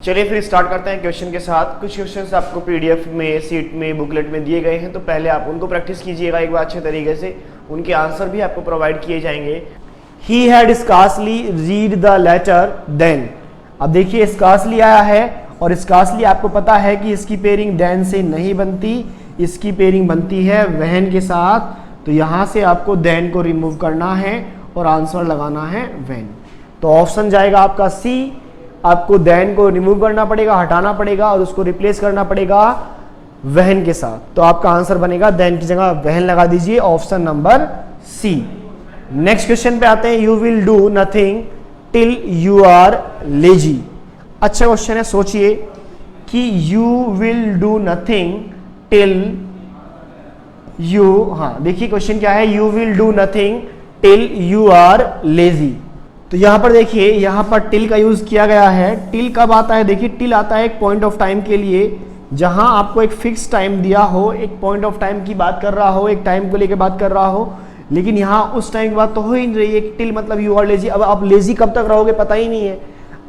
चलिए फिर स्टार्ट करते हैं क्वेश्चन के साथ। कुछ क्वेश्चंस आपको पीडीएफ में, सीट में, बुकलेट में दिए गए हैं, तो पहले आप उनको प्रैक्टिस कीजिएगा एक बार अच्छे तरीके से। उनके आंसर भी आपको प्रोवाइड किए जाएंगे। He had scarcely read the letter then. अब देखिए स्कार्सली आया है और स्कार्सली आपको पता है कि इसकी पेयरिंग देन से नहीं बनती, इसकी पेयरिंग बनती है व्हेन के साथ। तो यहां से आपको देन को रिमूव करना है और आंसर लगाना है व्हेन। तो ऑप्शन जाएगा आपका सी। आपको देन को रिमूव करना पड़ेगा, हटाना पड़ेगा और उसको रिप्लेस करना पड़ेगा व्हेन के साथ। तो आपका आंसर बनेगा देन की जगह व्हेन लगा दीजिए, option number C. Next question पे आते हैं। You will do nothing till you are lazy. अच्छा क्वेश्चन है, सोचिए कि you will do nothing till you, देखिए क्वेश्चन क्या है, you will do nothing till you are lazy. तो यहां पर देखिए, यहां पर टिल का यूज किया गया है। टिल कब आता है? देखिए टिल आता है एक पॉइंट ऑफ टाइम के लिए, जहां आपको एक फिक्स टाइम दिया हो, एक पॉइंट ऑफ टाइम की बात कर रहा हो, एक टाइम को लेकर बात कर रहा हो, लेकिन यहां उस टाइम की बात तो हो ही नहीं रही है। टिल मतलब यू आर लेजी। अब आप लेजी कब तक रहोगे पता ही नहीं है।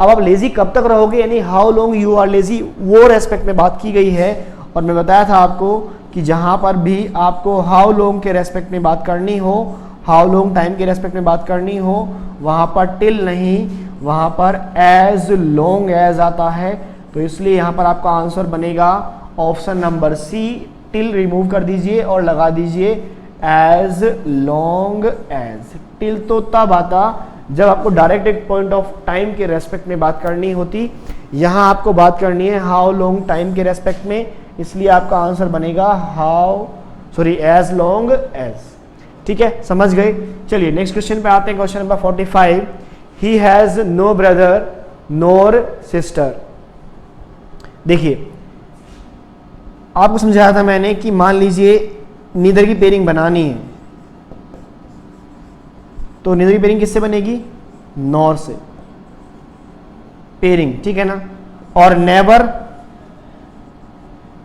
अब आप लेजी कब तक रहोगे, यानी how long you are lazy, वो रेस्पेक्ट में बात की गई है। और मैं बताया था आपको कि जहां पर भी आपको हाउ लॉन्ग के रेस्पेक्ट में बात करनी हो, हाउ लॉन्ग टाइम के रेस्पेक्ट में बात करनी हो, वहां पर टिल नहीं, वहां पर एज लॉन्ग एज आता है। तो इसलिए यहां पर आपका आंसर बनेगा option number C. Till remove कर दीजिए और लगा दीजिए एज लॉन्ग एज। टिल तो तब आता जब आपको डायरेक्ट एक पॉइंट ऑफ टाइम के रेस्पेक्ट में बात करनी होती, यहां आपको बात करनी है हाउ लॉन्ग टाइम के रेस्पेक्ट में, इसलिए आपका आंसर बनेगा एज लॉन्ग एज। ठीक है, समझ गए। चलिए नेक्स्ट क्वेश्चन पे आते हैं। Question number 45। He has no brother nor sister. देखिए आपको समझाया था मैंने कि मान लीजिए नीदर की पेयरिंग बनानी है, तो नीदर की पेयरिंग किससे बनेगी? नॉर से पेयरिंग, ठीक है ना। और नेवर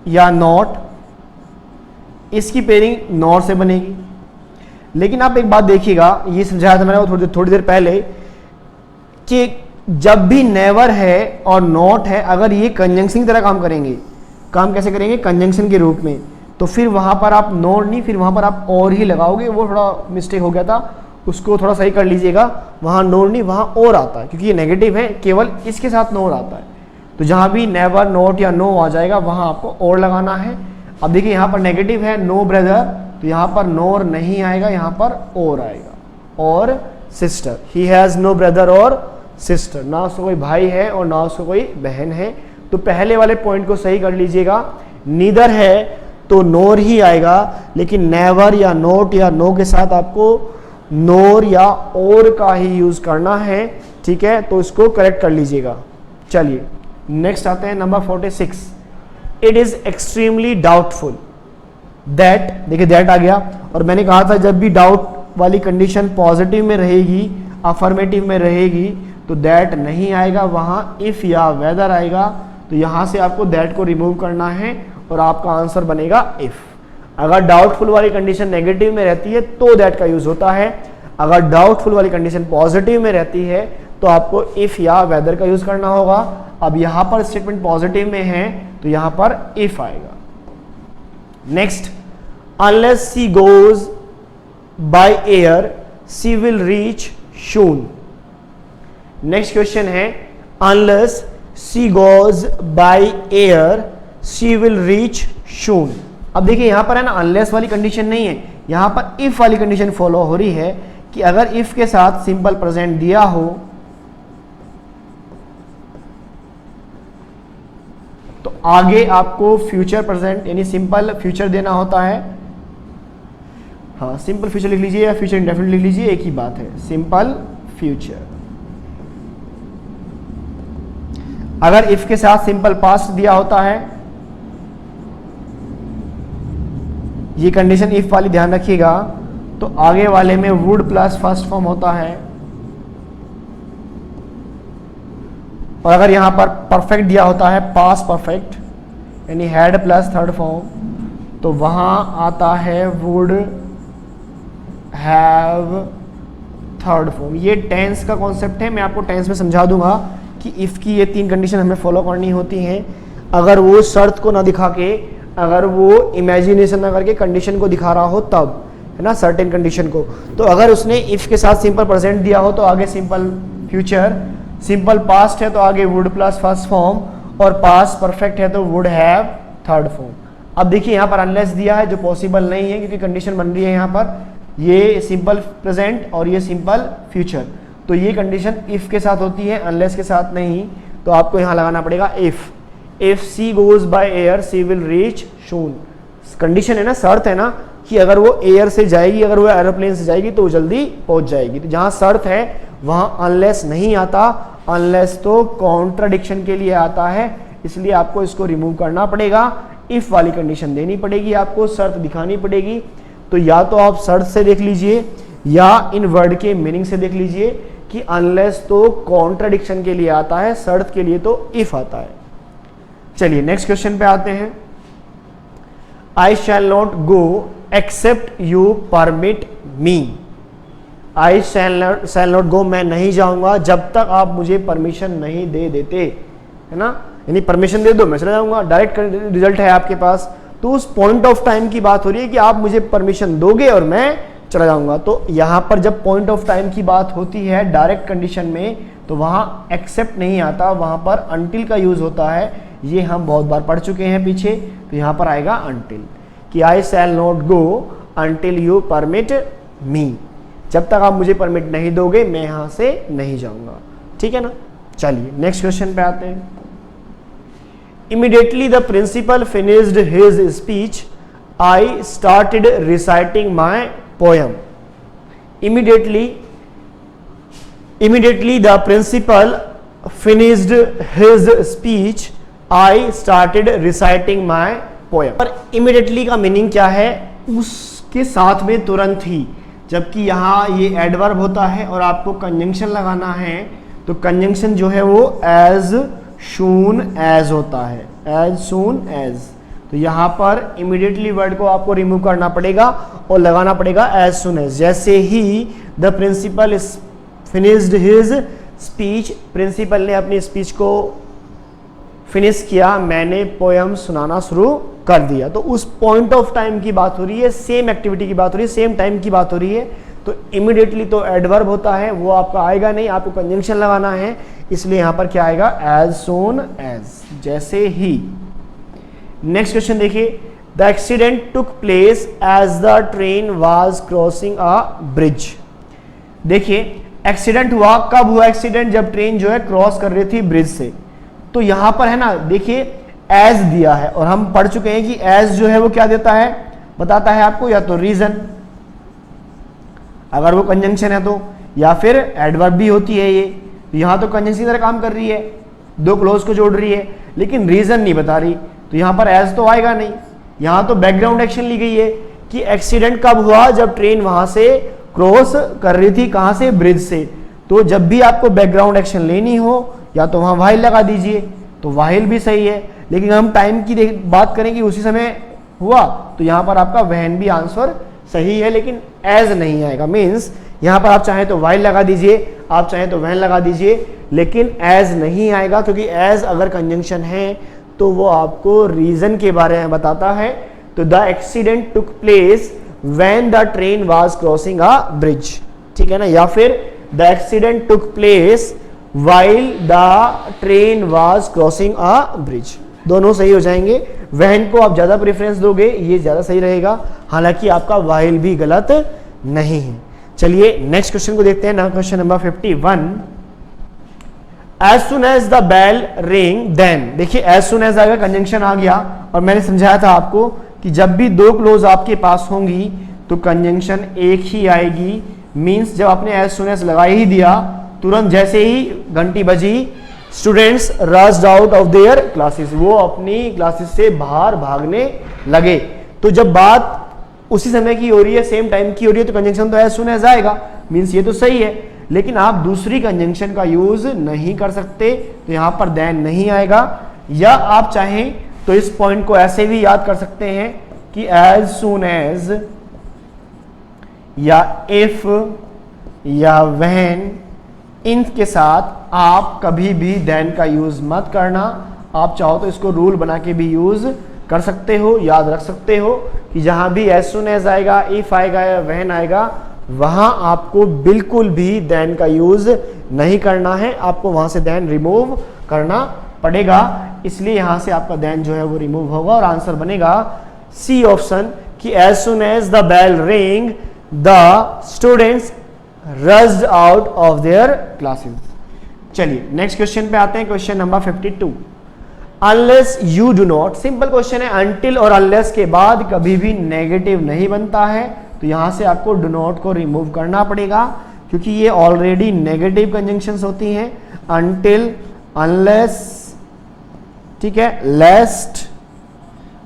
या नॉट, इसकी पेयरिंग नॉर से बनेगी। लेकिन आप एक बात देखिएगा, ये समझाया था मैंने थोड़ी देर पहले कि जब भी नेवर है और नॉट है, अगर ये कंजंक्शन की तरह काम करेंगे, काम कैसे करेंगे? कंजंक्शन के रूप में। तो फिर वहां पर आप नोर नहीं, फिर वहां पर आप और ही लगाओगे। वो थोड़ा मिस्टेक हो गया था, उसको थोड़ा सही कर लीजिएगा। वहां नोर नहीं, वहां और आता है, क्योंकि ये नेगेटिव है, केवल इसके साथ नोर आता है। तो जहां भी नेवर, नॉट या नो आ जाएगा वहां आपको और लगाना है। अब देखिए यहां पर नेगेटिव है नो ब्रदर, तो यहां पर नोर नहीं आएगा, यहां पर और आएगा। और sister, he has no brother और सिस्टर, ना उसको कोई भाई है और ना उसको कोई बहन है। तो पहले वाले पॉइंट को सही कर लीजिएगा। नीदर है तो नोर ही आएगा, लेकिन नेवर या नोट या नो के साथ आपको नोर या और का ही यूज करना है, ठीक है। तो इसको करेक्ट कर लीजिएगा। चलिए नेक्स्ट आते हैं number 46। It is extremely doubtful that. देखिए दैट आ गया, और मैंने कहा था जब भी डाउट वाली कंडीशन पॉजिटिव में रहेगी, अफर्मेटिव में रहेगी, तो दैट नहीं आएगा, वहां इफ या वेदर आएगा। तो यहां से आपको दैट को रिमूव करना है और आपका आंसर बनेगा इफ। अगर डाउटफुल वाली कंडीशन नेगेटिव में रहती है तो दैट का यूज होता है, अगर डाउटफुल वाली कंडीशन पॉजिटिव में रहती है तो आपको इफ या वेदर का यूज करना होगा। अब यहां पर स्टेटमेंट पॉजिटिव में है तो यहां पर इफ आएगा। Next, unless she goes by air she will reach soon. Next question है, unless she goes by air she will reach soon. अब देखिए यहां पर है ना, अनलेस वाली कंडीशन नहीं है, यहां पर इफ वाली कंडीशन फॉलो हो रही है कि अगर इफ के साथ सिंपल प्रेजेंट दिया हो तो आगे आपको फ्यूचर प्रेजेंट यानी सिंपल फ्यूचर देना होता है। सिंपल फ्यूचर लिख लीजिए या फ्यूचर इंडेफिनिट लिख लीजिए, एक ही बात है, सिंपल फ्यूचर। अगर इफ के साथ सिंपल पास्ट दिया होता है, ये कंडीशन इफ वाली ध्यान रखिएगा, तो आगे वाले में वुड प्लस फर्स्ट फॉर्म होता है। और अगर यहां पर परफेक्ट दिया होता है, पास्ट परफेक्ट यानी हैड प्लस थर्ड फॉर्म, तो वहां आता है वुड हैव थर्ड फॉर्म। ये टेंस का कॉन्सेप्ट है, मैं आपको टेंस में समझा दूंगा कि इफ़ की ये 3 कंडीशन हमें फॉलो करनी होती हैं। अगर वो शर्त को ना दिखा के, अगर वो इमेजिनेशन ना करके कंडीशन को दिखा रहा हो तब, है ना, सर्टेन कंडीशन को। तो अगर उसने इफ़ के साथ सिंपल प्रेजेंट दिया हो तो आगे सिंपल फ्यूचर, सिंपल पास्ट है तो आगे वुड प्लस फर्स्ट फॉर्म, और पास्ट परफेक्ट है तो वुड हैव थर्ड फॉर्म। अब देखिए यहाँ पर अनलेस दिया है जो पॉसिबल नहीं है, क्योंकि कंडीशन बन रही है यहाँ पर ये सिंपल प्रेजेंट और ये सिंपल फ्यूचर, तो ये कंडीशन इफ़ के साथ होती है, अनलेस के साथ नहीं। तो आपको यहाँ लगाना पड़ेगा if she goes by air she will reach soon. Condition है ना, शर्त है ना कि अगर वो एयर से जाएगी, अगर वो एरोप्लेन से जाएगी तो वो जल्दी पहुंच जाएगी। तो जहाँ शर्त है वहाँ अनलेस नहीं आता, अनलेस तो कॉन्ट्राडिक्शन के लिए आता है, इसलिए आपको इसको रिमूव करना पड़ेगा। इफ़ वाली कंडीशन देनी पड़ेगी, आपको शर्त दिखानी पड़ेगी। तो या तो आप शर्त से देख लीजिए या इन वर्ड के मीनिंग से देख लीजिए कि अनलेस तो कॉन्ट्राडिक्शन के लिए आता है, शर्त के लिए तो इफ़ आता है। चलिए नेक्स्ट क्वेश्चन पे आते हैं। I shall not go except you permit me. I shall not go, मैं नहीं जाऊंगा जब तक आप मुझे परमिशन नहीं दे देते, है ना, यानी परमिशन दे दो मैं चला जाऊंगा, डायरेक्ट रिजल्ट है आपके पास। तो उस पॉइंट ऑफ टाइम की बात हो रही है कि आप मुझे परमिशन दोगे और मैं चला जाऊंगा। तो यहां पर जब पॉइंट ऑफ टाइम की बात होती है डायरेक्ट कंडीशन में, तो वहां एक्सेप्ट नहीं आता, वहां पर अनटिल का यूज होता है। ये हम बहुत बार पढ़ चुके हैं पीछे, तो यहां पर आएगा अनटिल, कि I shall not go until you permit me. जब तक आप मुझे परमिट नहीं दोगे मैं यहां से नहीं जाऊंगा, ठीक है ना। चलिए नेक्स्ट क्वेश्चन पे आते हैं। Immediately the principal finished his speech, I started reciting my poem. Immediately the principal finished his speech, I started reciting my poem. पर immediately का मीनिंग क्या है? उसके साथ में तुरंत ही, जबकि यहाँ ये एडवर्ब होता है और आपको कंजंक्शन लगाना है, तो कंजंक्शन जो है वो as soon as होता है, as soon as। तो यहाँ पर immediately वर्ड को आपको रिमूव करना पड़ेगा और लगाना पड़ेगा as soon as। जैसे ही the principal finished his speech, principal ने अपनी स्पीच को फिनिश किया, मैंने पोयम सुनाना शुरू कर दिया। तो उस पॉइंट ऑफ टाइम की बात हो रही है, सेम एक्टिविटी की बात हो रही है, सेम टाइम की बात हो रही है। तो इमीडिएटली तो एडवर्ब होता है, वो आपका आएगा नहीं, आपको कंजंक्शन लगाना है, इसलिए यहां पर क्या आएगा? एज सोन एज, जैसे ही। नेक्स्ट क्वेश्चन देखिए। The accident took place as the train was crossing a bridge. देखिए एक्सीडेंट हुआ, कब हुआ एक्सीडेंट? जब ट्रेन जो है क्रॉस कर रही थी ब्रिज से। तो यहां पर है ना, देखिए एज दिया है और हम पढ़ चुके हैं कि एज जो है वो क्या देता है, बताता है आपको या तो रीजन, अगर वो कंजंक्शन है तो, या फिर एडवर्ब भी होती है ये। तो यहां तो कंजंक्शन की तरह काम कर रही है, दो क्लोज को जोड़ रही है, लेकिन रीजन नहीं बता रही, तो यहां पर एज तो आएगा नहीं। यहां तो बैकग्राउंड एक्शन ली गई है कि एक्सीडेंट कब हुआ? जब ट्रेन वहां से क्रॉस कर रही थी, कहां से? ब्रिज से। तो जब भी आपको बैकग्राउंड एक्शन लेनी हो या तो वहां वाइल लगा दीजिए, तो वाइल भी सही है, लेकिन हम टाइम की बात करें कि उसी समय हुआ, तो यहां पर आपका वहन भी आंसर सही है, लेकिन एज नहीं आएगा। मीन्स यहां पर आप चाहें तो वाइल लगा दीजिए, आप चाहें तो वहन लगा दीजिए, लेकिन एज नहीं आएगा, क्योंकि एज अगर कंजंक्शन है तो वो आपको रीजन के बारे में बताता है। तो the accident took place when the train was crossing a bridge, ठीक है ना। या फिर the accident took place while the train was crossing a bridge, दोनों सही हो जाएंगे। वहन को आप ज्यादा प्रेफरेंस दोगे, ये ज्यादा सही रहेगा, हालांकि आपका व्हाइल भी गलत नहीं है। चलिए नेक्स्ट क्वेश्चन को देखते हैं ना, question number 51। As soon as the bell ring then. देखिए एज सुन एज आएगा, कंजंक्शन आ गया, और मैंने समझाया था आपको कि जब भी दो क्लोज आपके पास होंगी तो कंजंक्शन एक ही आएगी। मीन्स जब आपने एज सुन एज लगा ही दिया, तुरंत जैसे ही घंटी बजी, students rushed out of their classes, वो अपनी क्लासेस से बाहर भागने लगे। तो जब बात उसी समय की हो रही है, सेम टाइम की हो रही है, तो कंजंक्शन तो एज सुन एज आएगा। मीन्स ये तो सही है, लेकिन आप दूसरी कंजंक्शन का यूज नहीं कर सकते, तो यहां पर देन नहीं आएगा। या आप चाहें तो इस पॉइंट को ऐसे भी याद कर सकते हैं कि एज सुन एज या इफ या व्हेन इन के साथ आप कभी भी देन का यूज मत करना। आप चाहो तो इसको रूल बना के भी यूज कर सकते हो, याद रख सकते हो कि जहां भी एज सुन एज आएगा, इफ आएगा या व्हेन आएगा, वहां आपको बिल्कुल भी देन का यूज नहीं करना है, आपको वहां से देन रिमूव करना पड़ेगा। इसलिए यहां से आपका देन जो है वो रिमूव होगा और आंसर बनेगा सी ऑप्शन कि as soon as the bell ring the students rushed out of their classes. चलिए नेक्स्ट क्वेश्चन पे आते हैं, question number 52। Unless you do not, simple question है, अनटिल और अनलेस के बाद कभी भी नेगेटिव नहीं बनता है, तो यहां से आपको डू नॉट को रिमूव करना पड़ेगा क्योंकि ये ऑलरेडी नेगेटिव कंजंक्शंस होती हैं। अनटिल, अनलेस, ठीक है, लेस्ट,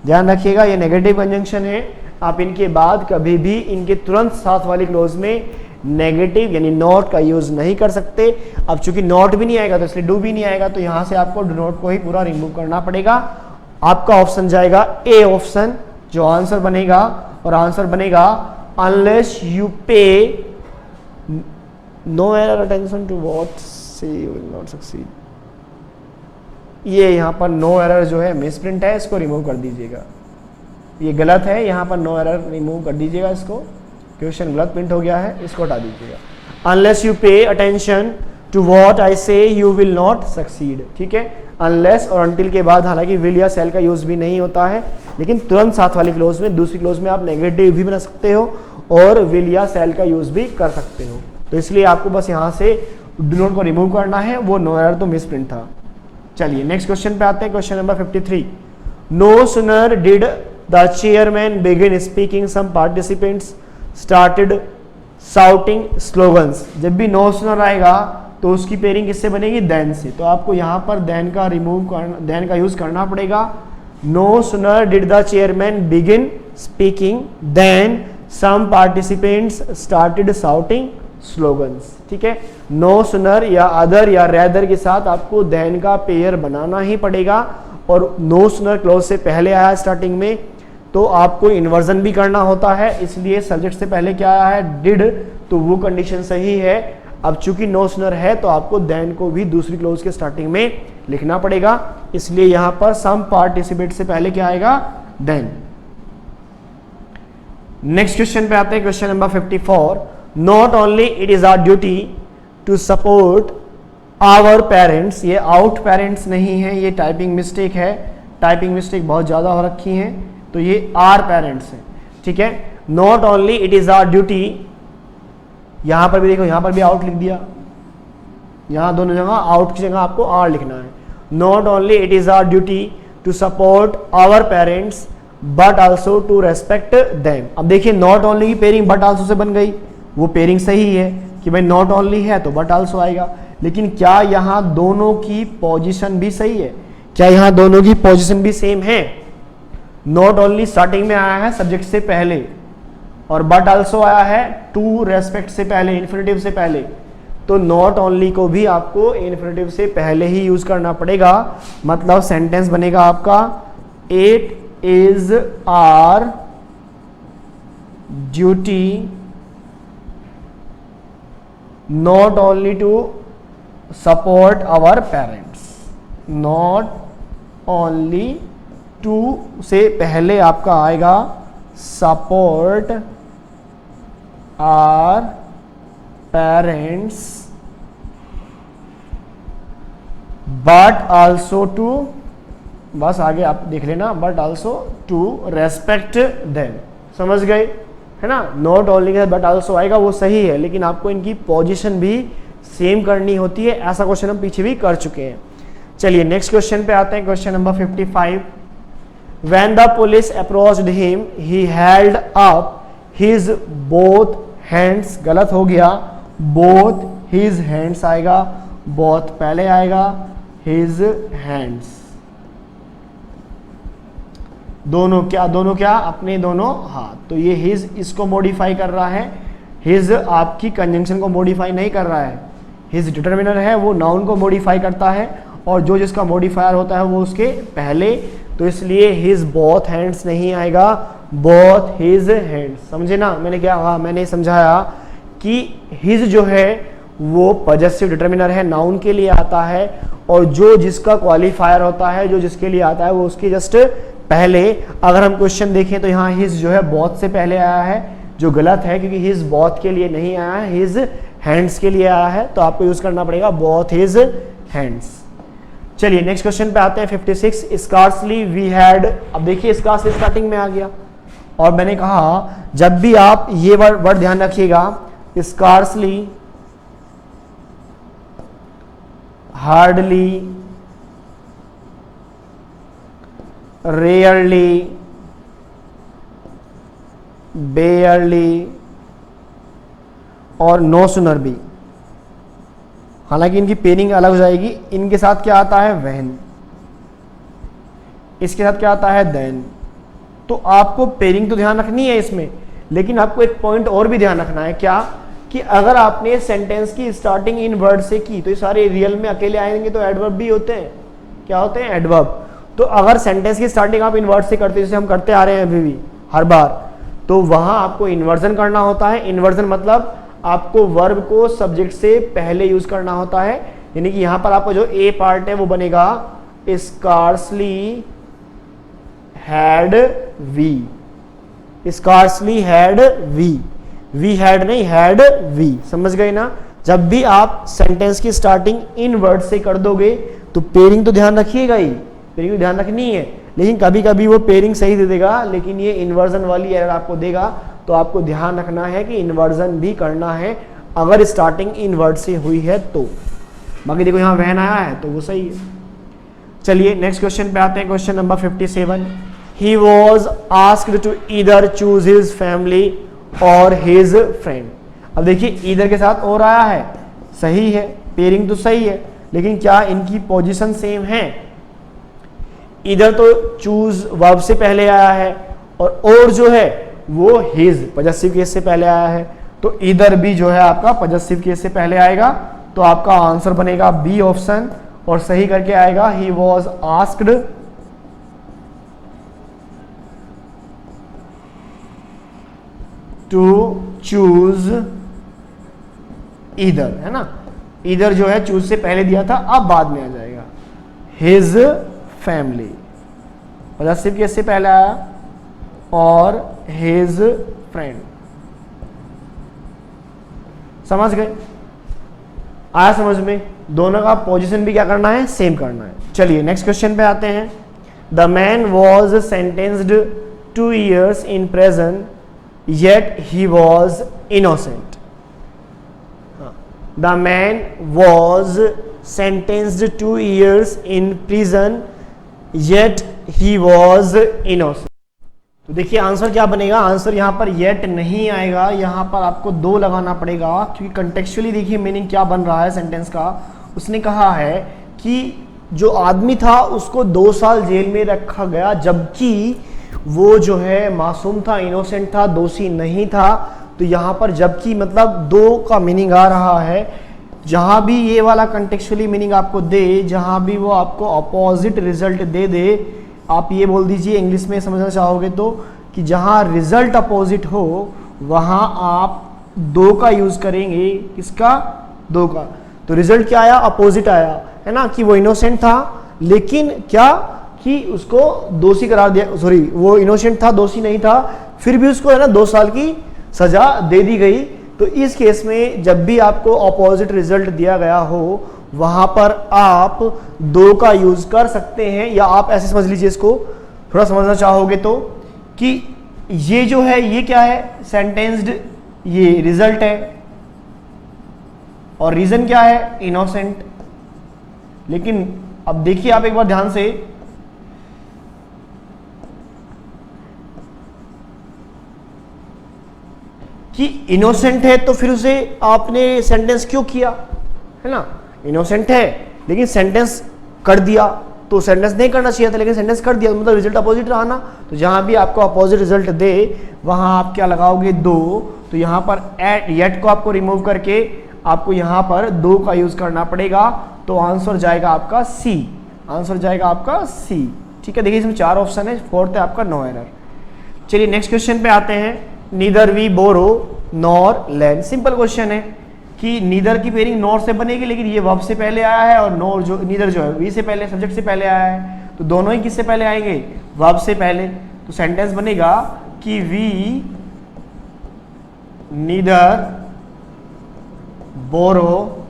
ध्यान रखिएगा ये नेगेटिव कंजंक्शन है। आप इनके बाद कभी भी इनके तुरंत साथ वाली क्लोज में नेगेटिव यानी नॉट का यूज नहीं कर सकते। अब चूंकि नॉट भी नहीं आएगा तो इसलिए डू भी नहीं आएगा, तो यहां से आपको डू नॉट को ही पूरा रिमूव करना पड़ेगा। आपका ऑप्शन जाएगा ए ऑप्शन, जो आंसर बनेगा, और आंसर बनेगा unless you pay no error attention to what say you will not succeed. ये यहां पर नो एरर जो है मिसप्रिंट है, इसको रिमूव कर दीजिएगा, ये गलत है, यहां पर नो एरर रिमूव कर दीजिएगा, इसको क्वेश्चन गलत प्रिंट हो गया है, इसको हटा दीजिएगा। Unless you pay attention to what I say you will not succeed, ठीक है। अनलेस और अनटिल के बाद हालांकि विल या सेल का यूज भी नहीं होता है, लेकिन तुरंत साथ वाली क्लोज में, दूसरी क्लोज में आप नेगेटिव भी बना सकते हो और विल या सेल का यूज भी कर सकते हो। तो इसलिए आपको बस यहां से डू नॉट को रिमूव करना है, वो नो एरर तो मिस प्रिंट था। चलिए नेक्स्ट क्वेश्चन पे आते हैं, question number 53। No sooner did the chairman begin speaking some participants started shouting slogans. जब भी नो सूनर आएगा तो उसकी पेयरिंग किससे बनेगी, देन से। तो आपको यहां पर देन का रिमूव करना, देन का यूज करना पड़ेगा। No sooner did the chairman begin speaking then some participants started shouting slogans, ठीक है। नो सूनर या अदर या रेदर के साथ आपको देन का पेयर बनाना ही पड़ेगा, और नो सूनर क्लॉज से पहले आया स्टार्टिंग में तो आपको इन्वर्जन भी करना होता है, इसलिए सब्जेक्ट से पहले क्या आया है, डिड, तो वो कंडीशन सही है। अब चूंकि नो सूनर है तो आपको देन को भी दूसरी क्लॉज के स्टार्टिंग में लिखना पड़ेगा, इसलिए यहां पर सम पार्टिसिपेट से पहले क्या आएगा, देन। नेक्स्ट क्वेश्चन पे आते हैं, question number 54। Not only it is our duty to support our parents, ये आउट पेरेंट्स नहीं है, ये टाइपिंग मिस्टेक है, टाइपिंग मिस्टेक बहुत ज्यादा हो रखी है, तो ये आर पेरेंट्स है, ठीक है। Not only it is our duty, यहां पर भी देखो, यहां पर भी आउट लिख दिया, यहां दोनों जगह आउट की जगह आपको आर लिखना है। Not only it is our duty to support our parents but also to respect them. अब देखिए नॉट ओनली की पेयरिंग बट ऑल्सो से बन गई, वो पेयरिंग सही है कि भाई नॉट ओनली है तो बट ऑल्सो आएगा, लेकिन क्या यहां दोनों की पोजीशन भी सही है, क्या यहां दोनों की पोजीशन भी सेम है। नॉट ओनली स्टार्टिंग में आया है सब्जेक्ट से पहले, और बट ऑल्सो आया है टू रेस्पेक्ट से पहले, इन्फिनिटिव से पहले, तो नॉट ओनली को भी आपको इन्फिनिटिव से पहले ही यूज करना पड़ेगा। मतलब सेंटेंस बनेगा आपका, it is our duty not only to support our parents, not only to से पहले आपका आएगा support our parents but also to, बस आगे आप देख लेना, but also to respect them, समझ गए है ना। नॉट ओनली के बट ऑल्सो आएगा, वो सही है, लेकिन आपको इनकी पोजीशन भी सेम करनी होती है, ऐसा क्वेश्चन हम पीछे भी कर चुके हैं। चलिए नेक्स्ट क्वेश्चन पे आते हैं, question number 55। When the police approached him, he held up his both hands, गलत हो गया, both his hands आएगा, both पहले आएगा, his hands, दोनों क्या, दोनों क्या, अपने दोनों हाथ। तो ये his इसको मॉडिफाई कर रहा है, his आपकी कंजंक्शन को मॉडिफाई नहीं कर रहा है, his डिटरमिनर है वो नाउन को मॉडिफाई करता है, और जो जिसका मॉडिफायर होता है वो उसके पहले, तो इसलिए हिज बोथ हैंड्स नहीं आएगा, बोथ हिज हैंड्स, समझे ना। मैंने क्या कहा, मैंने समझाया कि हिज जो है वो पजेसिव डिटर्मिनर है, नाउन के लिए आता है, और जो जिसका क्वालिफायर होता है, जो जिसके लिए आता है, वो उसके जस्ट पहले। अगर हम क्वेश्चन देखें तो यहाँ हिज जो है बोथ से पहले आया है, जो गलत है क्योंकि हिज बोथ के लिए नहीं आया है, हिज हैंड्स के लिए आया है, तो आपको यूज करना पड़ेगा बोथ हिज हैंड्स। चलिए नेक्स्ट क्वेश्चन पे आते हैं 56। स्कार्सली वी हैड, अब देखिए स्कार्सली स्टार्टिंग में आ गया, और मैंने कहा जब भी आप ये वर्ड ध्यान रखिएगा, स्कार्सली, हार्डली, रेयरली, बेयरली और नो सुनर भी, हालांकि इनकी पेयरिंग अलग हो जाएगी। इनके साथ क्या आता है व्हेन, इसके साथ क्या आता है देन। तो आपको पेयरिंग तो ध्यान रखनी है इसमें, लेकिन आपको एक पॉइंट और भी ध्यान रखना है, क्या कि अगर आपने सेंटेंस की स्टार्टिंग इन वर्ड से की तो ये सारे रियल में अकेले आएंगे तो एडवर्ब भी होते हैं। क्या होते हैं? एडवर्ब। तो अगर सेंटेंस की स्टार्टिंग आप इन वर्ड से करते हैं, जैसे हम करते आ रहे हैं अभी भी हर बार, तो वहां आपको इन्वर्जन करना होता है। इन्वर्जन मतलब आपको वर्ब को सब्जेक्ट से पहले यूज करना होता है, यानी कि यहां पर आपको जो ए पार्ट है वो बनेगा scarcely had we, scarcely had we, we had नहीं, हैड वी, समझ गए ना। जब भी आप सेंटेंस की स्टार्टिंग इन वर्ड से कर दोगे तो पेयरिंग तो ध्यान रखिएगा ही, पेयरिंग तो ध्यान रखनी है, लेकिन कभी कभी वो पेयरिंग सही दे देगा, लेकिन ये इन्वर्जन वाली एरर आपको देगा। तो आपको ध्यान रखना है कि इन्वर्जन भी करना है अगर स्टार्टिंग इन वर्ड से हुई है तो। बाकी देखो यहाँ वहन आया है तो वो सही है। चलिए नेक्स्ट क्वेश्चन पे आते हैं, question number 57। He was asked to either choose his family और हिज फ्रेंड। अब देखिए ईदर के साथ और आया है, सही है, पेयरिंग तो सही है, लेकिन क्या इनकी पोजीशन सेम है? इधर तो चूज वर्ब से पहले आया है, और जो है वो हिज पजेसिव केस से पहले आया है, तो इधर भी जो है आपका पजेसिव केस से पहले आएगा। तो आपका आंसर बनेगा बी ऑप्शन, और सही करके आएगा he was asked to choose either, है ना। ईदर जो है चूज से पहले दिया था, अब बाद में आ जाएगा हिज फैमिली, पजेसिव केस से पहले आया, और हिज फ्रेंड। समझ गए? आया समझ में? दोनों का पोजीशन भी क्या करना है? सेम करना है। चलिए नेक्स्ट क्वेश्चन पे आते हैं। The man was sentenced 2 years in prison yet he was innocent. The man was sentenced 2 years in prison yet he was innocent. तो देखिए आंसर क्या बनेगा, आंसर यहाँ पर येट नहीं आएगा, यहाँ पर आपको 2 लगाना पड़ेगा, क्योंकि कंटेक्चुअली देखिए मीनिंग क्या बन रहा है सेंटेंस का। उसने कहा है कि जो आदमी था उसको 2 साल जेल में रखा गया, जबकि वो जो है मासूम था, इनोसेंट था, दोषी नहीं था। तो यहाँ पर जबकि मतलब 2 का मीनिंग आ रहा है। जहाँ भी ये वाला कंटेक्चुअली मीनिंग आपको दे, जहाँ भी वो आपको अपोजिट रिजल्ट दे दे, आप ये बोल दीजिए इंग्लिश में समझना चाहोगे तो, कि जहाँ रिजल्ट अपोजिट हो वहाँ आप 2 का यूज करेंगे। किसका? 2 का। तो रिजल्ट क्या आया? अपोजिट आया, है ना, कि वो इनोसेंट था, लेकिन क्या कि उसको दोषी करार दिया, सॉरी वो इनोसेंट था, दोषी नहीं था, फिर भी उसको है ना 2 साल की सजा दे दी गई। तो इस केस में जब भी आपको अपोजिट रिजल्ट दिया गया हो वहां पर आप 2 का यूज कर सकते हैं, या आप ऐसे समझ लीजिए, इसको थोड़ा समझना चाहोगे तो, कि ये जो है ये क्या है? सेंटेंस्ड, ये रिजल्ट है, और रीजन क्या है? इनोसेंट। लेकिन अब देखिए आप एक बार ध्यान से, कि इनोसेंट है तो फिर उसे आपने सेंटेंस क्यों किया, है ना। इनोसेंट है लेकिन सेंटेंस कर दिया, तो सेंटेंस नहीं करना चाहिए था, लेकिन सेंटेंस कर दिया, मतलब रिजल्ट अपोजिट रहा ना। तो जहां भी आपको अपोजिट रिजल्ट दे वहां आप क्या लगाओगे? 2। तो यहां पर येट को आपको रिमूव करके आपको यहां पर 2 का यूज करना पड़ेगा। तो आंसर जाएगा आपका सी, आंसर जाएगा आपका सी। ठीक है, देखिए इसमें 4 ऑप्शन है, 4th है आपका नो एरर। चलिए नेक्स्ट क्वेश्चन पे आते हैं। Neither we borrow nor lend. Simple question है कि नीदर की पेयरिंग नॉर से बनेगी, लेकिन ये वर्ब से पहले आया है और नॉर जो नीदर जो है वी से पहले, सब्जेक्ट से पहले आया है, तो दोनों ही किससे पहले आएंगे, वर्ब से पहले। तो सेंटेंस बनेगा कि we neither borrow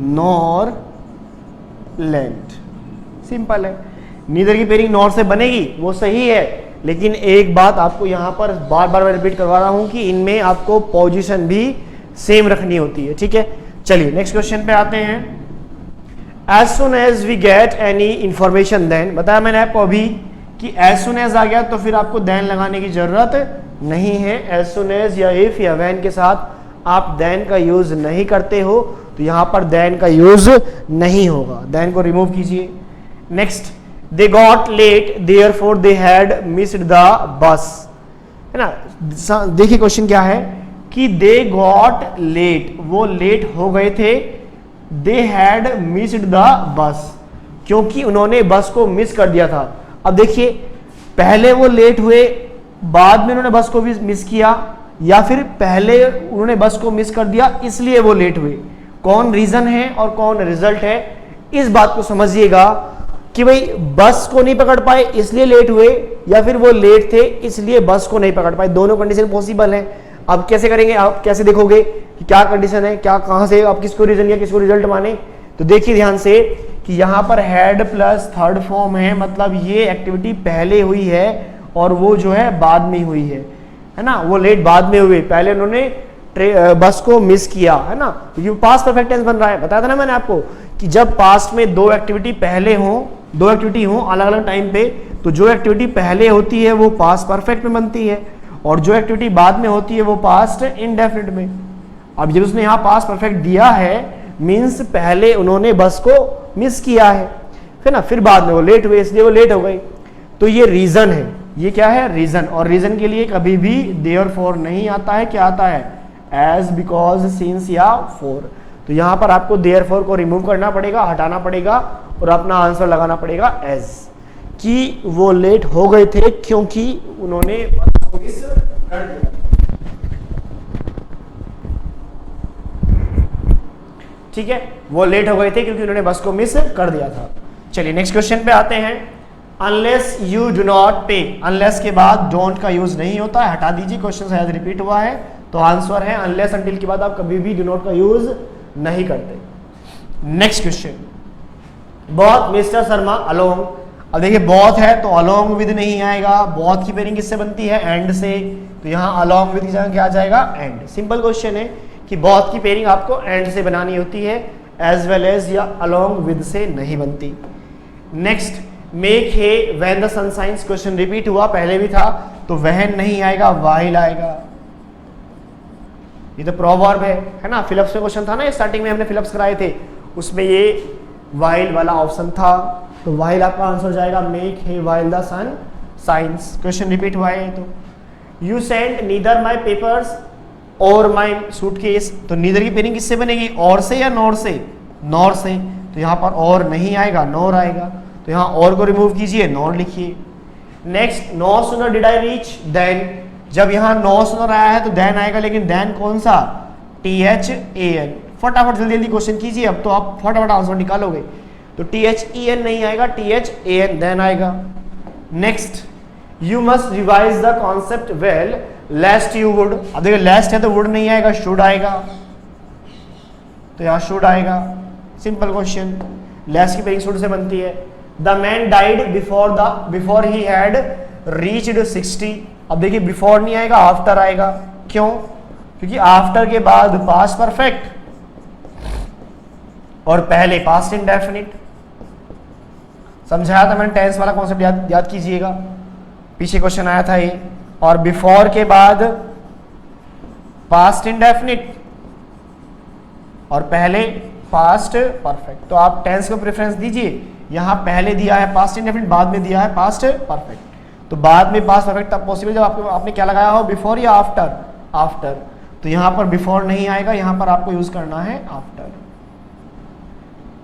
nor lent. Simple है, नीदर की पेयरिंग नॉर से बनेगी, वो सही है, लेकिन एक बात आपको यहां पर बार बार मैं रिपीट करवा रहा हूं कि इनमें आपको पोजीशन भी सेम रखनी होती है, ठीक है। चलिए नेक्स्ट क्वेश्चन पे आते हैं। As soon as we get any information then, बताया मैंने आपको अभी कि एज सुन एज आ गया तो फिर आपको देन लगाने की जरूरत नहीं है। एज सुन एज या इफ या व्हेन के साथ आप देन का यूज नहीं करते हो, तो यहां पर देन का यूज नहीं होगा, देन को रिमूव कीजिए। Next, they got late therefore they had missed the bus, है ना। देखिए क्वेश्चन क्या है कि दे गॉट लेट, वो लेट हो गए थे, दे हैड मिस्ड द बस, क्योंकि उन्होंने बस को मिस कर दिया था। अब देखिए, पहले वो लेट हुए, बाद में उन्होंने बस को भी मिस किया, या फिर पहले उन्होंने बस को मिस कर दिया इसलिए वो लेट हुए। कौन रीजन है और कौन रिजल्ट है, इस बात को समझिएगा कि भाई बस को नहीं पकड़ पाए इसलिए लेट हुए, या फिर वो लेट थे इसलिए बस को नहीं पकड़ पाए, दोनों कंडीशन पॉसिबल है। अब कैसे करेंगे, आप कैसे देखोगे कि क्या कंडीशन है, क्या कहां से आप किसको रीजन या किसको रिजल्ट माने। तो देखिए ध्यान से कि यहां पर हैड प्लस थर्ड फॉर्म है, मतलब ये एक्टिविटी पहले हुई है और वो जो है बाद में हुई है ना। वो लेट बाद में हुए, पहले उन्होंने बस को मिस किया, है ना। तो ये पास्ट परफेक्ट टेंस बन रहा है। बताया था ना मैंने आपको कि जब पास्ट में दो एक्टिविटी पहले हो, दो एक्टिविटी हो अलग अलग टाइम पे, तो जो एक्टिविटी पहले होती है वो पास्ट परफेक्ट में बनती है, और जो एक्टिविटी बाद में होती है वो पास्ट इंडेफिनिट में। अब जब उसने यहाँ पास्ट परफेक्ट दिया है, मीन्स पहले उन्होंने बस को मिस किया है ना, फिर बाद में वो लेट हुए इसलिए वो लेट हो गई। तो ये रीजन है, ये क्या है, रीजन। और रीजन के लिए कभी भी देयरफॉर नहीं आता है, क्या आता है, एज, बिकॉज, सिंस या फॉर। तो यहां पर आपको देयरफॉर को रिमूव करना पड़ेगा, हटाना पड़ेगा, और अपना आंसर लगाना पड़ेगा एज, कि वो लेट हो गए थे क्योंकि उन्होंने बस को मिस कर दिया। ठीक है, वो लेट हो गए थे क्योंकि उन्होंने बस को मिस कर दिया था। चलिए नेक्स्ट क्वेश्चन पे आते हैं। अनलेस यू डू नॉट पे, अनलेस के बाद डोंट का यूज नहीं होता है, हटा दीजिए, क्वेश्चन शायद रिपीट हुआ है, तो आंसर है अनलेस अनटिल के बाद आप कभी भी डू नॉट का यूज नहीं करते। नेक्स्ट क्वेश्चन, बहुत मिस्टर शर्मा अलोंग। अब देखिए बहुत है तो अलोंग विद नहीं आएगा, बहुत की पेयरिंग किससे बनती है, एंड से, तो यहाँ अलोंग विद की जगह क्या आ जाएगा, एंड। सिंपल क्वेश्चन है कि बहुत की पेयरिंग आपको एंड से बनानी होती है, एज वेल एज या अलोंग विद से नहीं बनती। Next, make hay when the sun shines, question repeat हुआ, पहले भी था, तो वहन नहीं आएगा, वाइल आएगा। ये तो प्रोवर्ब है ना, फिलअप्स में क्वेश्चन था ना, स्टार्टिंग में हमने फिलअप्स कराए थे, उसमें ये वाइल वाला ऑप्शन था, तो वाइल आपका आंसर हो जाएगा, make hay while the sun shines. Question repeat हुआ है। तो you send neither my papers और माई सूटकेस, तो नीदर की पेयरिंग किससे बनेगी, और से या नॉर से, नॉर से, तो यहाँ पर और नहीं आएगा, नॉर आएगा, तो यहाँ और को रिमूव कीजिए, नॉर लिखिए। Next, no sooner did I reach then, जब यहाँ नो सूनर आया है तो देन आएगा, लेकिन देन कौन सा, THAN। फटाफट जल्दी जल्दी क्वेश्चन कीजिए, अब तो आप फटाफट आंसर निकालोगे। तो THEN नहीं आएगा, THAN देन आएगा। Next, you must revise the concept well लेस्ट you would, अब देखिए लेस्ट है तो वुड नहीं आएगा, शुड आएगा, तो यहाँ शुड आएगा। सिंपल क्वेश्चन, लेस्ट की पेयरिंग शुड से बनती है। The man died before he had reached 60, अब देखिए बिफोर नहीं आएगा, आफ्टर आएगा। क्यों, क्योंकि आफ्टर के बाद पास्ट परफेक्ट और पहले पास्ट इंडेफिनिट। समझाया था मैंने, टेंस वाला कॉन्सेप्ट याद कीजिएगा, पीछे क्वेश्चन आया था ये। और बिफोर के बाद पास्ट इंडेफिनिट और पहले पास्ट परफेक्ट, तो आप टेंस को प्रेफरेंस दीजिए। यहां पहले दिया है पास्ट इंडेफिनिट, बाद में दिया है पास्ट परफेक्ट, तो बाद में पास्ट परफेक्ट तब पॉसिबल जब आपने क्या लगाया हो, बिफोर या आफ्टर, आफ्टर। तो यहां पर बिफोर नहीं आएगा, यहां पर आपको यूज करना है आफ्टर।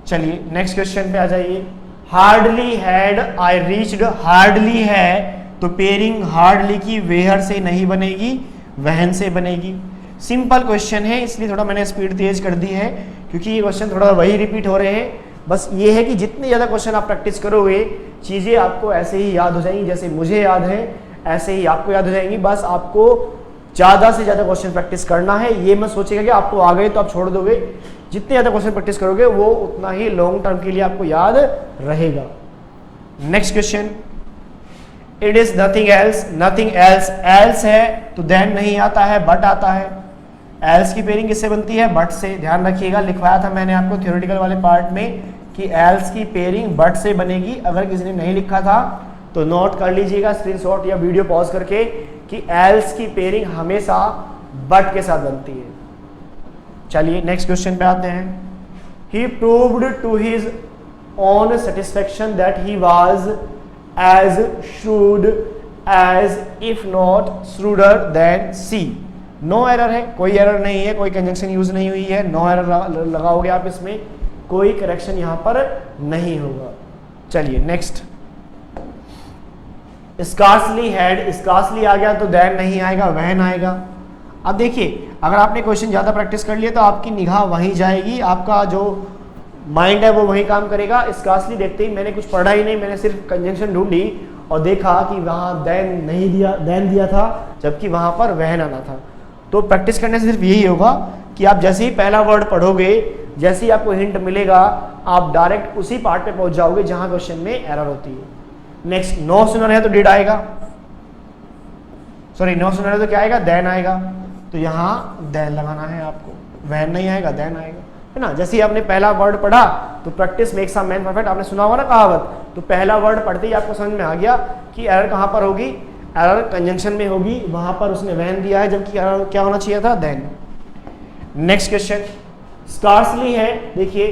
चलिए नेक्स्ट क्वेश्चन पे आ जाइए। Hardly had I reached, hardly है तो पेयरिंग हार्डली की वेयर से नहीं बनेगी, वहन से बनेगी। सिंपल क्वेश्चन है, इसलिए थोड़ा मैंने स्पीड तेज कर दी है, क्योंकि ये क्वेश्चन थोड़ा वही रिपीट हो रहे हैं। बस ये है कि जितने ज़्यादा क्वेश्चन आप प्रैक्टिस करोगे, चीज़ें आपको ऐसे ही याद हो जाएंगी, जैसे मुझे याद है ऐसे ही आपको याद हो जाएंगी। बस आपको ज़्यादा से ज़्यादा क्वेश्चन प्रैक्टिस करना है। ये मत सोचेगा कि आपको आ गए तो आप छोड़ दोगे। जितने ज़्यादा क्वेश्चन प्रैक्टिस करोगे वो उतना ही लॉन्ग टर्म के लिए आपको याद रहेगा। Next question, it is nothing else, nothing else, else है तो देन नहीं आता है, बट आता है। एल्स की पेयरिंग किससे बनती है? बट से। ध्यान रखिएगा, लिखवाया था मैंने आपको थ्योरेटिकल वाले पार्ट में कि एल्स की पेयरिंग बट से बनेगी। अगर किसी ने नहीं लिखा था तो नोट कर लीजिएगा स्क्रीनशॉट या वीडियो पॉज करके कि एल्स की पेयरिंग हमेशा बट के साथ बनती है। चलिए नेक्स्ट क्वेश्चन पे आते हैं। He proved to his own satisfaction that he was as shrewd as if not shrewder than C। No error है, कोई एरर नहीं है, कोई कंजंक्शन यूज नहीं हुई है, नो एरर लगाओगे आप, इसमें कोई करेक्शन यहां पर नहीं होगा। चलिए नेक्स्ट, स्कार्सली हैड, स्कार्सली आ गया तो देन नहीं आएगा, वहन आएगा। अब देखिए, अगर आपने क्वेश्चन ज्यादा प्रैक्टिस कर लिया तो आपकी निगाह वहीं जाएगी, आपका जो माइंड है वो वही काम करेगा। स्कार्सली देखते ही मैंने कुछ पढ़ा ही नहीं, मैंने सिर्फ कंजंक्शन ढूंढी और देखा कि वहां देन नहीं दिया, देन दिया था, जबकि वहां पर वहन आना था। तो प्रैक्टिस करने से सिर्फ यही होगा कि आप जैसे ही पहला वर्ड पढ़ोगे, जैसे ही आपको हिंट मिलेगा, आप डायरेक्ट उसी पार्ट पे पहुंच जाओगे जहां क्वेश्चन में एरर होती है। नेक्स्ट, नो सुनर है तो डिड आएगा, सॉरी नो सुनर है तो क्या आएगा? देन आएगा। तो यहाँ देन लगाना है आपको, वहन नहीं आएगा, देन आएगा, है ना। जैसे ही आपने पहला वर्ड पढ़ा तो practice makes a man perfect, आपने सुना होगा ना कहावत। तो पहला वर्ड पढ़ते ही आपको समझ में आ गया कि एरर कहाँ पर होगी, एरर कंजंक्शन में होगी, वहां पर उसने वहन दिया है, जबकि एरर क्या होना चाहिए था? देन। नेक्स्ट क्वेश्चन, स्कार्सली है, देखिए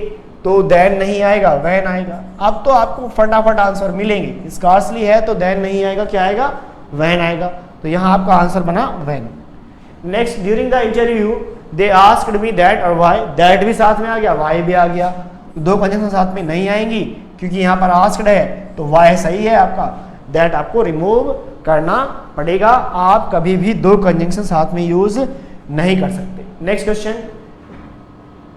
तो देन नहीं आएगा, वहन आएगा। अब तो आपको फटाफट आंसर मिलेंगे। स्कार्सली है तो देन नहीं आएगा, क्या आएगा? वहन आएगा। तो यहाँ आपका आंसर बना वहन। Next, during the interview they asked me that और वाई, दैट भी साथ में आ गया, वाई भी आ गया। दो कंजंक्शन साथ में नहीं आएंगी क्योंकि यहाँ पर आस्क्ड है तो वाई सही है आपका, दैट आपको रिमूव करना पड़ेगा। आप कभी भी दो कंजंक्शन साथ में यूज नहीं कर सकते। Next question,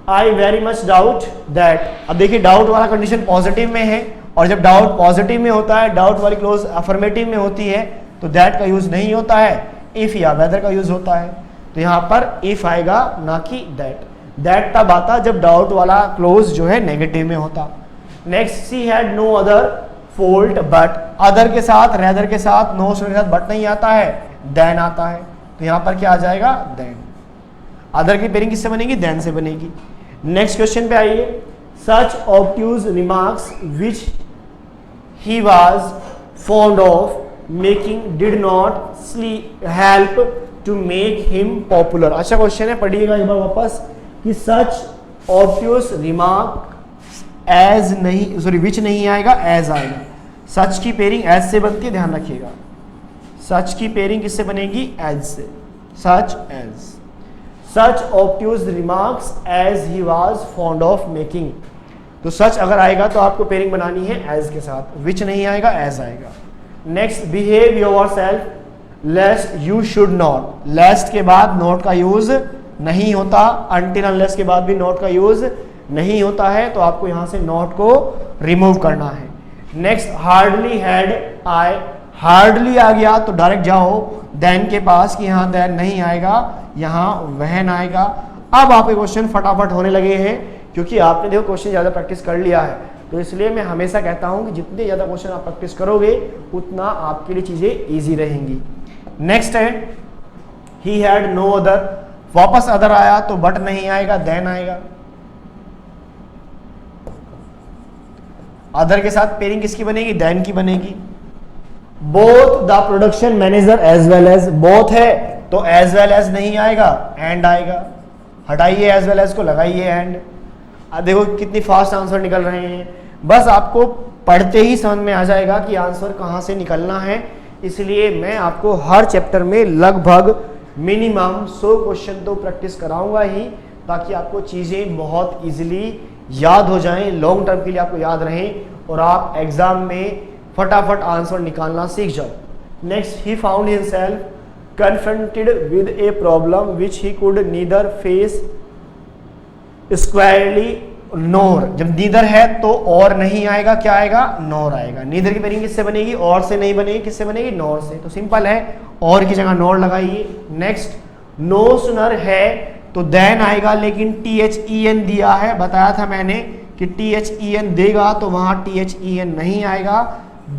I very much doubt that. अब देखिए, डाउट वाला कंडीशन पॉजिटिव में है, और जब डाउट पॉजिटिव में होता है, डाउट वाली क्लोज अफर्मेटिव में होती है, तो दैट का यूज नहीं होता है, इफ या वेदर का यूज होता है। तो यहाँ पर इफ आएगा, ना कि दैट। दैट तब आता जब डाउट वाला क्लोज जो है नेगेटिव में होता। Next, she had no other fault but, other के साथ, रेदर के साथ, नो के साथ बट नहीं आता है, देन आता है। तो यहाँ पर क्या आ जाएगा? देन। अदर की पेयरिंग किससे बनेगी? देन से बनेगी। नेक्स्ट क्वेश्चन पे आइए, such obtuse remarks which he was fond of making did not help to make him popular. अच्छा क्वेश्चन है, पढ़िएगा एक बार वापस कि सच ऑब्ट्यूज रिमार्क एज नहीं, सॉरी विच नहीं आएगा, एज आएगा। सच की पेयरिंग एज से बनती है, ध्यान रखिएगा। सच की पेयरिंग किससे बनेगी? एज से। Such as, such obtuse remarks as he was fond of making. तो सच अगर आएगा तो आपको पेयरिंग बनानी है एज के साथ, विच नहीं आएगा, एज आएगा। Next, behave yourself lest you should not. Lest के बाद नॉट का यूज नहीं होता, अनटिल अनलेस के बाद भी नॉट का यूज नहीं होता है, तो आपको यहां से नॉट को रिमूव करना है। Next, hardly had I, hardly आ गया तो डायरेक्ट जाओ देन के पास कि यहाँ देन नहीं आएगा, यहाँ वहन आएगा। अब आपके क्वेश्चन फटाफट होने लगे हैं क्योंकि आपने देखो क्वेश्चन ज़्यादा प्रैक्टिस कर लिया है। तो इसलिए मैं हमेशा कहता हूँ कि जितने ज़्यादा क्वेश्चन आप प्रैक्टिस करोगे उतना आपके लिए चीज़ें ईजी रहेंगी। नेक्स्ट है, ही हैड नो अदर, वापस अदर आया तो बट नहीं आएगा, देन आएगा। अदर के साथ पेयरिंग किसकी बनेगी? देन की बनेगी। Both the production manager as well as, both है तो एज वेल एज नहीं आएगा, एंड आएगा। हटाइए एज वेल एज को, लगाइए एंड। देखो कितनी फास्ट आंसर निकल रहे हैं। बस आपको पढ़ते ही समझ में आ जाएगा कि आंसर कहाँ से निकलना है। इसलिए मैं आपको हर चैप्टर में लगभग मिनिमम 100 क्वेश्चन तो प्रैक्टिस कराऊंगा ही, ताकि आपको चीज़ें बहुत इजीली याद हो जाएं, लॉन्ग टर्म के लिए आपको याद रहें और आप एग्जाम में फटाफट आंसर निकालना सीख जाओ। Next, he found himself confronted with a problem which he could neither face squarely nor, जब नीदर है तो और नहीं आएगा, क्या आएगा, नॉर आएगा। नीदर की स्पेलिंग किससे बनेगी, और से नहीं बनेगी, किससे बनेगी, नॉर से। तो सिंपल है, और की जगह नॉर लगाइए। नेक्स्ट, नो सुनर है तो देन आएगा, लेकिन THEN दिया है, बताया था मैंने कि THEN देगा तो वहां THEN नहीं आएगा,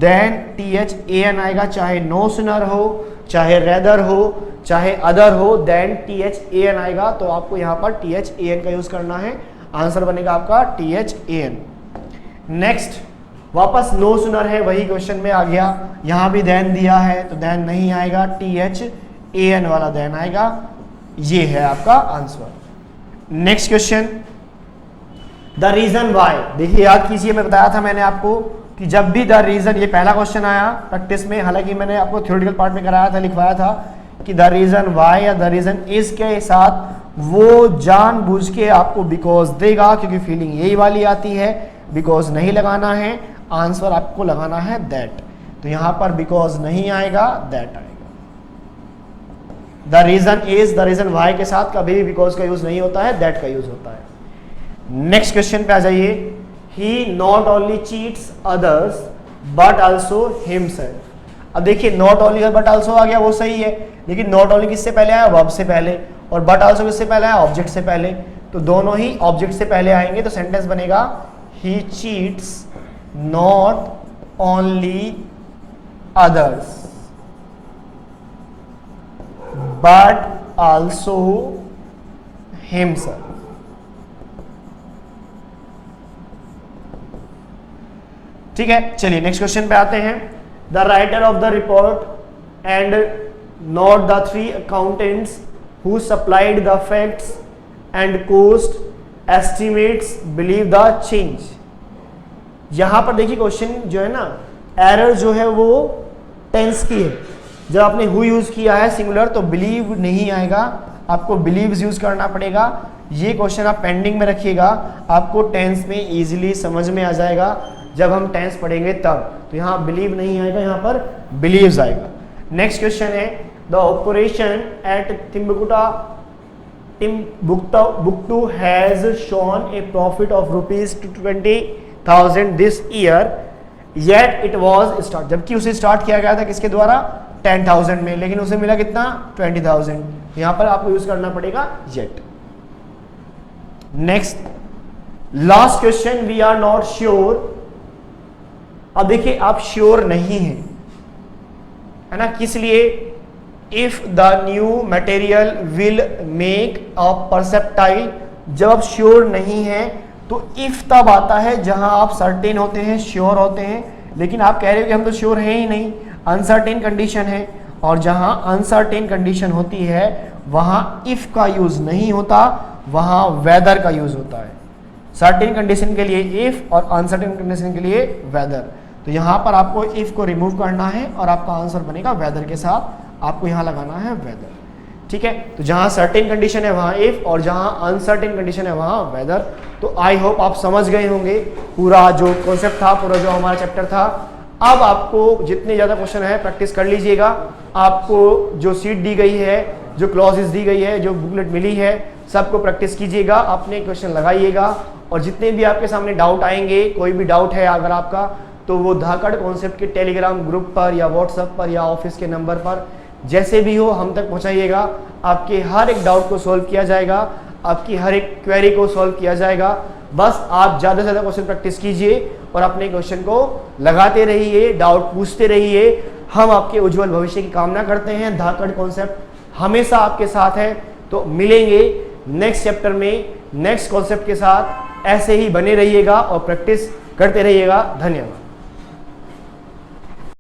देन THAN आएगा, चाहे नो सुनर हो, चाहे रेदर हो, चाहे अदर हो, देन THAN आएगा। तो आपको यहाँ पर THAN का यूज करना है, आंसर बनेगा आपका THAN। नेक्स्ट, वापस नो सुनर है, वही क्वेश्चन में आ गया, यहां भी देन दिया है तो देन नहीं आएगा, THAN वाला देन आएगा, ये है आपका answer. Next question, the reason why, देखिए याद कीजिए, मैं बताया था मैंने आपको कि जब भी द रीजन, ये पहला क्वेश्चन आया प्रैक्टिस में, हालांकि मैंने आपको थ्योरेटिकल पार्ट में कराया था, लिखवाया था कि द रीजन वाई या द रीजन इज के साथ वो जानबूझ के आपको बिकॉज देगा, क्योंकि फीलिंग यही वाली आती है, बिकॉज नहीं लगाना है, आंसर आपको लगाना है दैट। तो यहां पर बिकॉज नहीं आएगा, दैट आएगा। The reason is, the reason why के साथ कभी भी बिकॉज का यूज नहीं होता है, दैट का यूज होता है। नेक्स्ट क्वेश्चन पे आ जाइए, he not only cheats others but also himself. अब देखिए, नॉट ओनली बट ऑल्सो आ गया, वो सही है, लेकिन नॉट ओनली किससे पहले आया, वर्ब से पहले, और बट ऑल्सो किससे पहले आया, ऑब्जेक्ट से पहले। तो दोनों ही ऑब्जेक्ट से पहले आएंगे, तो सेंटेंस बनेगा he cheats not only others but also himself. ठीक है, चलिए नेक्स्ट क्वेश्चन पे आते हैं। The writer of the report and not the 3 accountants who supplied the facts and cost estimates believe the change। यहां पर देखिए क्वेश्चन जो है ना, एरर जो है वो टेंस की है। जब आपने हु यूज किया है सिंगुलर तो बिलीव नहीं आएगा, आपको बिलीव्स यूज करना पड़ेगा। ये क्वेश्चन आप पेंडिंग में रखिएगा, आपको टेंस में इजीली समझ में आ जाएगा जब हम टेंस पढ़ेंगे तब। तो यहाँ बिलीव नहीं आएगा, यहाँ पर बिलीव्स आएगा। नेक्स्ट क्वेश्चन है, the operation at Timbuktu has shown a profit of ₹20,000 this year, yet it was start, जबकि उसे स्टार्ट किया गया था किसके द्वारा, 10,000 में, लेकिन उसे मिला कितना, 20,000। यहां पर आपको यूज करना पड़ेगा yet। Next, last question, we are not sure. अब देखिए, आप श्योर नहीं है ना, किस लिए, if the new material will make a perceptible. जब आप श्योर नहीं है तो इफ तब आता है जहां आप सर्टेन होते हैं, श्योर होते हैं, लेकिन आप कह रहे हो कि हम तो श्योर हैं ही नहीं, अनसर्टेन कंडीशन है, और जहां अनसर्टेन कंडीशन होती है वहां इफ का यूज नहीं होता, वहां वेदर का यूज होता है। सर्टेन कंडीशन के लिए इफ और अनसर्टेन कंडीशन के लिए वेदर। तो यहां पर आपको इफ को रिमूव करना है और आपका आंसर बनेगा वेदर के साथ, आपको यहां लगाना है वेदर। ठीक है, तो जहां सर्टेन कंडीशन है वहां इफ, और जहां अनसर्टेन कंडीशन है वहां वेदर। तो आई होप आप समझ गए होंगे पूरा जो कॉन्सेप्ट था, पूरा जो हमारा चैप्टर था। अब आपको जितने ज्यादा क्वेश्चन है प्रैक्टिस कर लीजिएगा। आपको जो सीट दी गई है, जो क्लॉजेस दी गई है, जो बुकलेट मिली है, सबको प्रैक्टिस कीजिएगा, अपने क्वेश्चन लगाइएगा, और जितने भी आपके सामने डाउट आएंगे, कोई भी डाउट है अगर आपका, तो वो धाकड़ कॉन्सेप्ट के टेलीग्राम ग्रुप पर या व्हाट्सएप पर या ऑफिस के नंबर पर जैसे भी हो हम तक पहुंचाइएगा। आपके हर एक डाउट को सॉल्व किया जाएगा, आपकी हर एक क्वेरी को सॉल्व किया जाएगा। बस आप ज़्यादा से ज़्यादा क्वेश्चन प्रैक्टिस कीजिए और अपने क्वेश्चन को लगाते रहिए, डाउट पूछते रहिए। हम आपके उज्जवल भविष्य की कामना करते हैं। धाकड़ कॉन्सेप्ट हमेशा आपके साथ है। तो मिलेंगे नेक्स्ट चैप्टर में नेक्स्ट कॉन्सेप्ट के साथ। ऐसे ही बने रहिएगा और प्रैक्टिस करते रहिएगा। धन्यवाद।